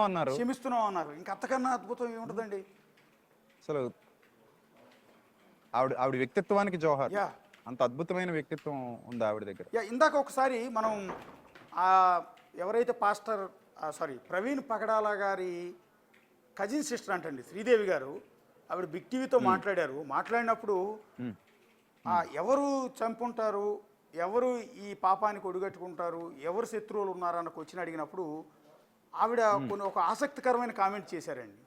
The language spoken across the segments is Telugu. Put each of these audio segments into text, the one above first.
అన్నారు. ఇంకా అంతకన్నా అద్భుతం ఏముంటుందండి అసలు. ఆవిడ వ్యక్తిత్వానికి జోహార్. అంత అద్భుతమైన వ్యక్తిత్వం ఉంది ఆవిడ దగ్గర. ఇందాక ఒకసారి మనం ఎవరైతే పాస్టర్ ప్రవీణ్ పగడాల గారి కజిన్ సిస్టర్ అంటండి శ్రీదేవి గారు, ఆవిడ బిగ్ టీవీతో మాట్లాడినప్పుడు ఎవరు చంపుంటారు, ఎవరు ఈ పాపానికి ఒడిగట్టుకుంటారు, ఎవరు శత్రువులు ఉన్నారన్న క్వశ్చన్ అడిగినప్పుడు ఆవిడ కొన్ని ఒక ఆసక్తికరమైన కామెంట్ చేశారండి.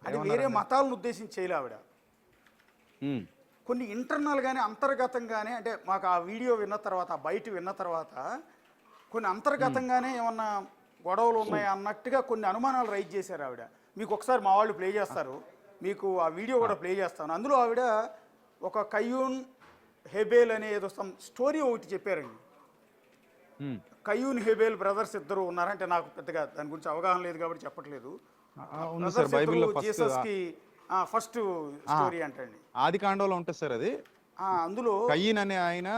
అది వేరే మతాలను ఉద్దేశించి చేయలే ఆవిడ. కొన్ని ఇంటర్నల్గానే అంతర్గతంగానే, అంటే మాకు ఆ వీడియో విన్న తర్వాత, బయట విన్న తర్వాత కొన్ని అంతర్గతంగానే ఏమన్నా గొడవలు ఉన్నాయా అన్నట్టుగా కొన్ని అనుమానాలు రైజ్ చేశారు ఆవిడ. మీకు ఒకసారి మా వాళ్ళు ప్లే చేస్తారు, మీకు ఆ వీడియో కూడా ప్లే చేస్తాను. అందులో ఆవిడ ఒక కయ్యూన్ హెబేల్ అనే ఏదో స్టోరీ ఒకటి చెప్పారండి. కయ్యూన్ హెబేల్ బ్రదర్స్ ఇద్దరు ఉన్నారంటే నాకు పెద్దగా దాని గురించి అవగాహన లేదు కాబట్టి చెప్పట్లేదు. జీసస్ కి ఫస్ట్ స్టోరీ అంటండి, ఆది కాండంలో ఉంటుంది సార్ అది. అందులో కయ్యన్ అనే ఆయన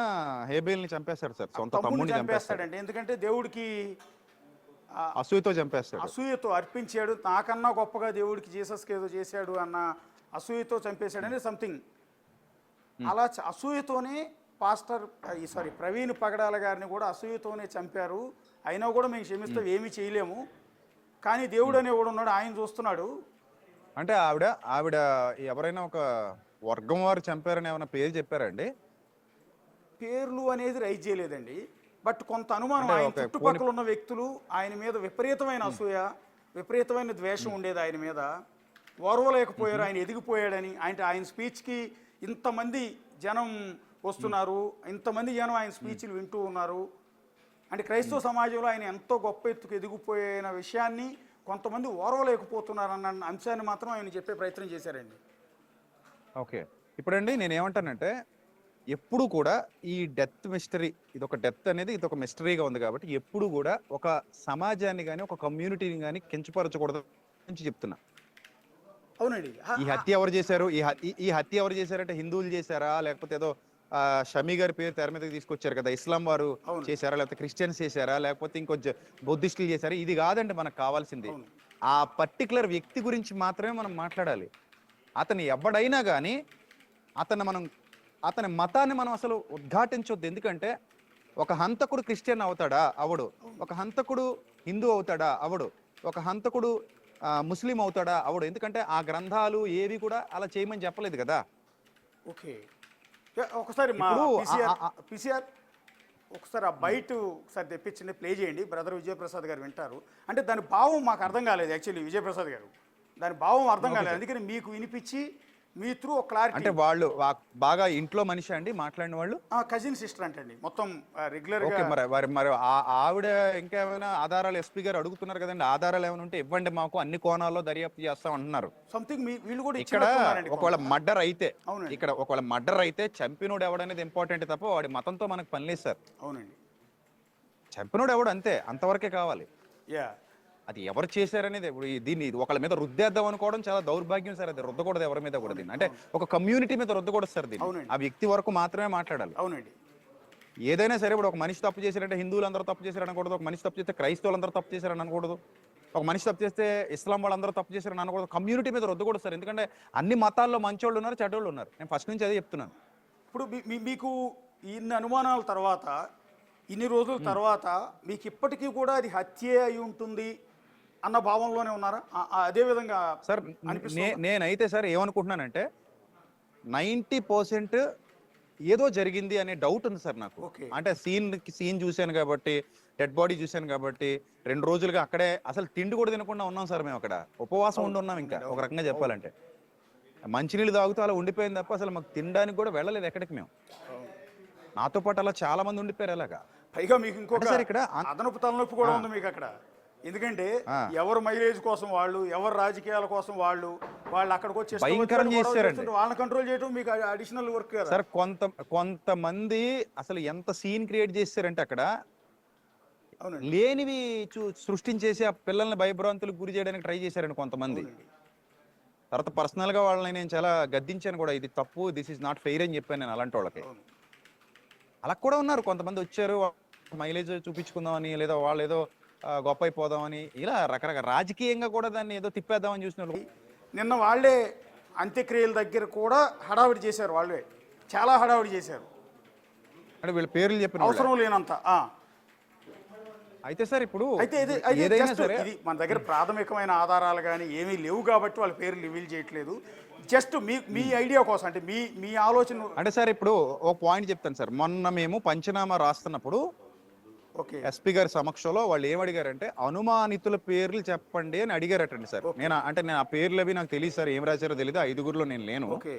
హేబేల్ని చంపేస్తాడు సార్, సొంత తమ్ముడిని చంపేస్తాడండి. ఎందుకంటే దేవుడికి అసూయతో అర్పించాడు, నాకన్నా గొప్పగా దేవుడికి జీసస్కి ఏదో చేశాడు అన్న అసూయతో చంపేశాడని సంథింగ్. అలా అసూయతోనే ప్రవీణ్ పగడాల గారిని కూడా అసూయతోనే చంపారు. అయినా కూడా మేము క్షమిస్తాం, ఏమీ చేయలేము, కానీ దేవుడు అనేవాడు ఉన్నాడు, ఆయన చూస్తున్నాడు. అంటే ఆవిడ ఎవరైనా ఒక వర్గం వారు చంపారని ఏమైనా పేరు చెప్పారండి? పేర్లు అనేది రైజ్ చేయలేదండి, బట్ కొంత అనుమానం. ఆయన చుట్టుపక్కల ఉన్న వ్యక్తులు ఆయన మీద విపరీతమైన అసూయ, విపరీతమైన ద్వేషం ఉండేది ఆయన మీద. ఓర్వలేకపోయారు, ఆయన ఎదిగిపోయాడని. ఆయన స్పీచ్కి ఇంతమంది జనం వస్తున్నారు, ఇంతమంది జనం ఆయన స్పీచ్లు వింటూ ఉన్నారు అంటే క్రైస్తవ సమాజంలో ఆయన ఎంతో గొప్ప ఎత్తుకు ఎదిగిపోయిన విషయాన్ని కొంతమంది ఓర్వలేకపోతున్నారన్న అంశాన్ని మాత్రం ఆయన చెప్పే ప్రయత్నం చేశారండి. ఓకే, ఇప్పుడండి నేనేమంటానంటే, ఎప్పుడు కూడా ఈ డెత్ మిస్టరీ, ఇదొక డెత్ అనేది ఇదొక మిస్టరీగా ఉంది కాబట్టి ఎప్పుడు కూడా ఒక సమాజాన్ని కానీ ఒక కమ్యూనిటీని కానీ కించపరచకూడదు అని చెప్తున్నా. అవునండి. ఈ హత్య ఎవరు చేశారు, ఈ హత్య ఎవరు చేశారంటే హిందువులు చేశారా, లేకపోతే ఏదో షమీ గారి పేరు తెర మీదకి తీసుకొచ్చారు కదా, ఇస్లాం వారు చేశారా, లేకపోతే క్రిస్టియన్స్ చేశారా, లేకపోతే ఇంకొంచెం బుద్ధిస్టులు చేశారా, ఇది కాదండి మనకు కావాల్సింది. ఆ పర్టికులర్ వ్యక్తి గురించి మాత్రమే మనం మాట్లాడాలి. అతను ఎవడైనా కానీ అతని మతాన్ని మనం అసలు ఉద్ఘాటించొద్దు. ఎందుకంటే ఒక హంతకుడు క్రిస్టియన్ అవుతాడా? అవడు. ఒక హంతకుడు హిందూ అవుతాడా? అవడు. ఒక హంతకుడు ముస్లిం అవుతాడా? అవడు. ఎందుకంటే ఆ గ్రంథాలు ఏవి కూడా అలా చేయమని చెప్పలేదు కదా. ఓకే, ఒకసారి ఒకసారి ఆ బయట ఒకసారి తెప్పించండి, ప్లే చేయండి, బ్రదర్ విజయప్రసాద్ గారు వింటారు. అంటే దాని భావం మాకు అర్థం కాలేదు యాక్చువల్లీ, విజయప్రసాద్ గారు దాని భావం అర్థం కాలేదు, అందుకని మీకు వినిపించి మీ త్రూ ఒక క్లారిటీ. అంటే వాళ్ళు బాగా ఇంట్లో మనిషి అండి మాట్లాడిన వాళ్ళు? కజిన్ సిస్టర్ అంటండి, మొత్తం రెగ్యులర్ గా. మరి ఆవిడ ఇంకేమైనా ఆధారాలు ఎస్పీ గారు అడుగుతున్నారు కదండి, ఆధారాలు ఏమైనా ఉంటే ఇవ్వండి మాకు, అన్ని కోణాల్లో దర్యాప్తు చేస్తాం అంటున్నారు. సంథింగ్ వీళ్ళు కూడా ఇక్కడ ఒకవేళ మర్డర్ అయితే చంపినోడు ఎవడనేది ఇంపార్టెంట్ తప్ప వాడి మతంతో మనకు పని లేదు సార్. అవునండి, చంపినోడు ఎవడు అంతే, అంతవరకే కావాలి. అది ఎవరు చేశారనేది దీన్ని ఒకళ్ళ మీద రుద్దేద్దాం అనుకోవడం చాలా దౌర్భాగ్యం సార్. అది రుద్దకూడదు ఎవరి మీద కూడా దీన్ని, అంటే ఒక కమ్యూనిటీ మీద రుద్దకూడదు సార్ దీన్ని, ఆ వ్యక్తి వరకు మాత్రమే మాట్లాడాలి. అవునండి, ఏదైనా సరే. ఇప్పుడు ఒక మనిషి తప్పు చేశారంటే హిందువులు అందరూ తప్పు చేశారని అనకూడదు, ఒక మనిషి తప్పు చేస్తే క్రైస్తవులు అందరూ తప్పు చేశారని అనకూడదు, ఒక మనిషి తప్పు చేస్తే ఇస్లాం వాళ్ళందరూ తప్పు చేశారని అనకూడదు. కమ్యూనిటీ మీద రుద్దకూడదు సార్, ఎందుకంటే అన్ని మతాల్లో మంచోళ్ళు ఉన్నారు, చెడ్డోళ్ళు ఉన్నారు. నేను ఫస్ట్ నుంచి అదే చెప్తున్నాను. ఇప్పుడు మీకు ఇన్ని అనుమానాల తర్వాత, ఇన్ని రోజుల తర్వాత మీకు ఇప్పటికీ కూడా అది హత్యే అయి ఉంటుంది అన్న భావంలోనే ఉన్నారా? అదే విధంగా సార్ నేనైతే సార్ ఏమనుకుంటున్నానంటే 90% ఏదో జరిగింది అనే డౌట్ ఉంది సార్ నాకు. అంటే సీన్ చూశాను కాబట్టి, డెడ్ బాడీ చూశాను కాబట్టి, 2 రోజులుగా అక్కడే అసలు తిండి కూడా తినకుండా ఉన్నాం సార్. మేము అక్కడ ఉపవాసం ఉండి ఉన్నాం. ఇంకా ఒక రకంగా చెప్పాలంటే మంచినీళ్ళు తాగుతూ అలా ఉండిపోయింది తప్ప అసలు మాకు తినడానికి కూడా వెళ్ళలేదు ఎక్కడికి. మేము నాతో పాటు అలా చాలా మంది ఉండిపోయారు అలాగా. పైగా మీకు ఇంకొక ఇక్కడ అదనపు తలనొప్పి కూడా ఉంది మీకు అక్కడ. ఎందుకంటే ఎవరు మైలేజ్ కోసం వాళ్ళు, ఎవరు రాజకీయాల కోసం వాళ్ళు అక్కడికి వచ్చి భయంకరం చేశారండి. వాళ్ళని కంట్రోల్ చేయడం మీకు అడిషనల్ వర్క్ సార్. కొంతమంది అసలు ఎంత సీన్ క్రియేట్ చేశారంటే అక్కడ లేనివి సృష్టించేసి ఆ పిల్లల్ని భయభ్రాంతులకు గురి చేయడానికి ట్రై చేశారండి కొంతమంది. తర్వాత పర్సనల్ గా వాళ్ళని నేను చాలా గద్దించాను కూడా, ఇది తప్పు, దిస్ ఈజ్ నాట్ ఫెయిర్ అని చెప్పాను నేను అలాంటి వాళ్ళకి. అలా కూడా ఉన్నారు కొంతమంది, వచ్చారు మైలేజ్ చూపించుకుందామని, లేదా వాళ్ళు ఏదో గొప్ప అయిపోదామని ఇలా రకరకాల రాజకీయంగా కూడా దాన్ని ఏదో తిప్పేద్దామని చూసిన వాళ్ళు. నిన్న వాళ్ళే అంత్యక్రియల దగ్గర కూడా హడావిడి చేశారు, వాళ్ళే చాలా హడావిడి చేశారు, అంటే వీళ్ళ పేర్లు చెప్పిన వాళ్ళే. అవసరం లేనంత. అయితే సార్ ఇప్పుడు అయితే ఏదైనా just సరే ఇది మన దగ్గర ప్రాథమికమైన ఆధారాలు కానీ ఏమీ లేవు కాబట్టి వాళ్ళ పేర్లు రివీల్ చేయట్లేదు. జస్ట్ మీ ఐడియా కోసం, అంటే మీ ఆలోచన. అంటే సార్ ఇప్పుడు ఒక పాయింట్ చెప్తాను సార్. మొన్న మేము పంచనామా రాస్తున్నప్పుడు ఓకే ఎస్పీ గారి సమక్షంలో వాళ్ళు ఏం అడిగారంటే అనుమానితుల పేర్లు చెప్పండి అని అడిగారటండి సార్. నేను ఆ పేర్లు అవి నాకు తెలియదు సార్, ఏం రాశారో తెలియదు. 5గురిలో నేను లేను. ఓకే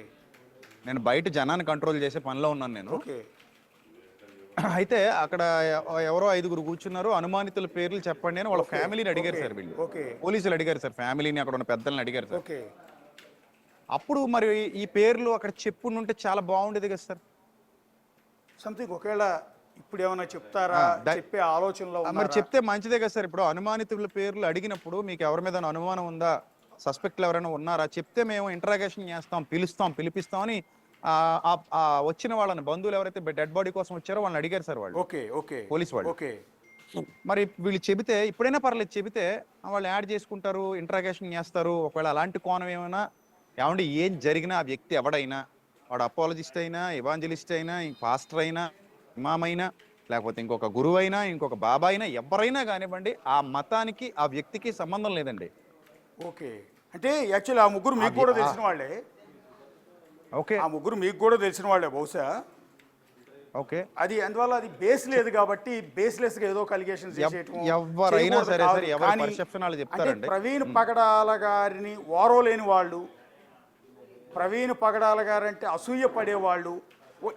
నేను బయట జనాన్ని కంట్రోల్ చేసే పనిలో ఉన్నాను నేను. ఓకే అయితే అక్కడ ఎవరో 5గురు కూర్చున్నారు, అనుమానితుల పేర్లు చెప్పండి అని వాళ్ళ ఫ్యామిలీని అడిగారు సార్ వీళ్ళు. ఓకే పోలీసులు అడిగారు సార్, ఫ్యామిలీని అక్కడ ఉన్న పెద్దల్ని అడిగారు సార్. ఓకే అప్పుడు మరి ఈ పేర్లు అక్కడ చెప్పుంటే చాలా బాగుండేది కదా సార్. సంథింగ్ ఒకవేళ ఇప్పుడు ఏమైనా చెప్తారా, చెప్పే ఆలోచనలో మరి ఉన్నారా? చెప్తే మంచిదే కదా సార్. ఇప్పుడు అనుమానితుల పేర్లు అడిగినప్పుడు మీకు ఎవరి మీద అనుమానం ఉందా, సస్పెక్ట్లు ఎవరైనా ఉన్నారా చెప్తే మేము ఇంటరాగేషన్ చేస్తాం, పిలిపిస్తామని వచ్చిన వాళ్ళని బంధువులు ఎవరైతే డెడ్ బాడీ కోసం వచ్చారో వాళ్ళని అడిగారు సార్ వాళ్ళు. ఓకే ఓకే పోలీస్ వాళ్ళు. ఓకే మరి వీళ్ళు చెబితే ఇప్పుడైనా పర్లేదు, చెబితే వాళ్ళు యాడ్ చేసుకుంటారు, ఇంటరాగేషన్ చేస్తారు. ఒకవేళ అలాంటి కోణం ఏమైనా ఏమంటే ఏం జరిగినా ఆ వ్యక్తి ఎవడైనా, వాడు అపాలజిస్ట్ అయినా, ఎవాంజలిస్ట్ అయినా, పాస్టర్ అయినా, ఇమామ్ అయినా, లేకపోతే ఇంకొక గురువు అయినా, ఇంకొక బాబా అయినా, ఎవరైనా కానివ్వండి, ఆ మతానికి ఆ వ్యక్తికి సంబంధం లేదండి. ఓకే అంటే యాక్చువల్లీ ఆ ముగ్గురు మీకు కూడా తెలిసిన వాళ్ళే. ఓకే ఆ ముగ్గురు మీకు కూడా తెలిసిన వాళ్ళే బహుశా. ఓకే అది అందువల్ల అది బేస్ లేదు కాబట్టి బేస్లెస్ గా ఏదో కలిగేషన్స్ ఎవరైనా సరే సార్, ఎవరి పర్సెప్షన్ వాళ్ళు చెప్తారండి. ప్రవీణ్ పగడాల గారిని ఓరవలేని వాళ్ళు, ప్రవీణ్ పగడాల గారు అంటే అసూయ పడేవాళ్ళు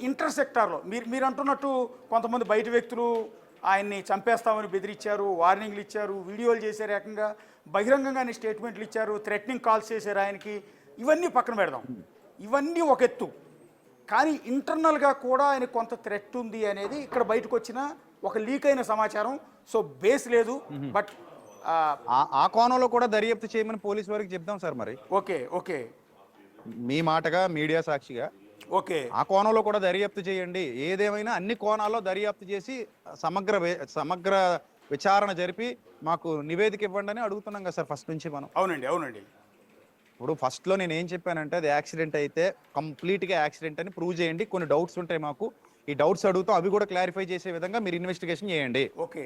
ఇంటర్సెక్టార్లో మీరు అంటున్నట్టు కొంతమంది బయట వ్యక్తులు ఆయన్ని చంపేస్తామని బెదిరించారు, వార్నింగ్లు ఇచ్చారు, వీడియోలు చేశారు, ఏకంగా బహిరంగంగానే స్టేట్మెంట్లు ఇచ్చారు, థ్రెటనింగ్ కాల్స్ చేశారు ఆయనకి. ఇవన్నీ పక్కన పెడదాం, ఇవన్నీ ఒక ఎత్తు. కానీ ఇంటర్నల్గా కూడా ఆయన కొంత థ్రెట్ ఉంది అనేది ఇక్కడ బయటకు వచ్చిన ఒక లీక్ అయిన సమాచారం. సో బేస్ లేదు, బట్ ఆ కోణంలో కూడా దర్యాప్తు చేయమని పోలీసు వారికి చెప్దాం సార్. మరి ఓకే ఓకే మీ మాటగా, మీడియా సాక్షిగా ఓకే ఆ కోణంలో కూడా దర్యాప్తు చేయండి. ఏదేమైనా అన్ని కోణాల్లో దర్యాప్తు చేసి సమగ్ర విచారణ జరిపి మాకు నివేదిక ఇవ్వండి అని అడుగుతున్నాం కదా సార్ ఫస్ట్ నుంచి మనం. అవునండి అవునండి. ఇప్పుడు ఫస్ట్లో నేను ఏం చెప్పానంటే అది యాక్సిడెంట్ అయితే కంప్లీట్గా యాక్సిడెంట్ అని ప్రూవ్ చేయండి. కొన్ని డౌట్స్ ఉంటాయి మాకు, ఈ డౌట్స్ అడుగుతాం, అవి కూడా క్లారిఫై చేసే విధంగా మీరు ఇన్వెస్టిగేషన్ చేయండి. ఓకే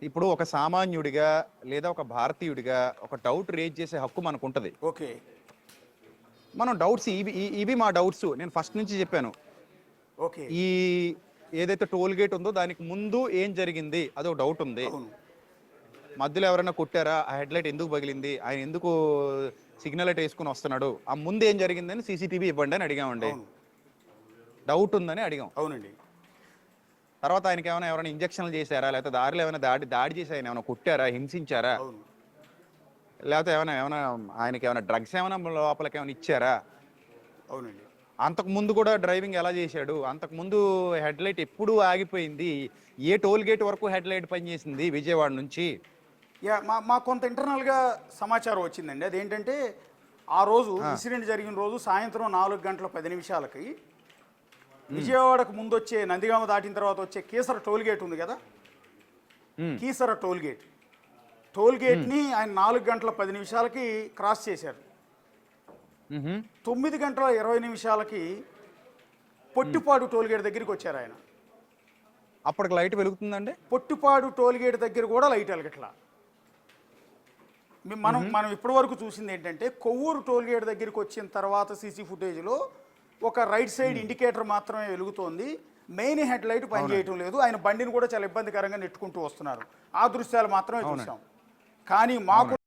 ఇప్పుడు ఒక సామాన్యుడిగా లేదా ఒక భారతీయుడిగా ఒక డౌట్ రేజ్ చేసే హక్కు మనకు ఉంటుంది. ఓకే మనం డౌట్స్ ఇవి మా డౌట్స్ నేను ఫస్ట్ నుంచి చెప్పాను. ఓకే ఈ ఏదైతే టోల్ గేట్ ఉందో దానికి ముందు ఏం జరిగింది అదొక డౌట్ ఉంది. మధ్యలో ఎవరైనా కొట్టారా, ఆ హెడ్ లైట్ ఎందుకు పగిలింది, ఆయన ఎందుకు సిగ్నల్ లైట్ వేసుకుని వస్తున్నాడు, ఆ ముందు ఏం జరిగిందని సీసీటీవీ ఇవ్వండి అని అడిగామండి. డౌట్ ఉందని అడిగాం. అవునండి. తర్వాత ఆయనకి ఎవరైనా ఇంజక్షన్లు చేశారా, లేకపోతే దారిలో ఏమైనా దాడి చేసి ఆయన ఏమైనా కొట్టారా, హింసించారా, లేకపోతే ఏమైనా ఆయనకి ఏమైనా డ్రగ్స్ ఏమైనా లోపలికి ఏమైనా ఇచ్చారా. అవునండి. అంతకు ముందు కూడా డ్రైవింగ్ ఎలా చేశాడు, అంతకు ముందు హెడ్ లైట్ ఎప్పుడు ఆగిపోయింది, ఏ టోల్ గేట్ వరకు హెడ్ లైట్ పనిచేసింది విజయవాడ నుంచి. మా కొంత ఇంటర్నల్గా సమాచారం వచ్చిందండి. అదేంటంటే ఆ రోజు ఇన్సిడెంట్ జరిగిన రోజు సాయంత్రం 4:10 విజయవాడకు ముందు వచ్చే నందిగామ దాటిన తర్వాత వచ్చే కీసర టోల్ గేట్ ఉంది కదా, కీసర టోల్ గేట్ని ఆయన 4:10 క్రాస్ చేశారు. 9:20 పొట్టిపాడు టోల్ గేట్ దగ్గరికి వచ్చారు ఆయన. అప్పటికి లైట్ వెలుగుతుందండి. పొట్టిపాడు టోల్ గేట్ దగ్గర కూడా లైట్ వెలగట్లా. మనం ఇప్పటి వరకు చూసింది ఏంటంటే కొవ్వూరు టోల్ గేట్ దగ్గరికి వచ్చిన తర్వాత సీసీ ఫుటేజ్లో ఒక రైట్ సైడ్ ఇండికేటర్ మాత్రమే వెలుగుతోంది, మెయిన్ హెడ్ లైట్ పనిచేయటం లేదు. ఆయన బండిని కూడా చాలా ఇబ్బందికరంగా నెట్టుకుంటూ వస్తున్నారు. ఆ దృశ్యాలు మాత్రమే చూసాం. కానీ మాకు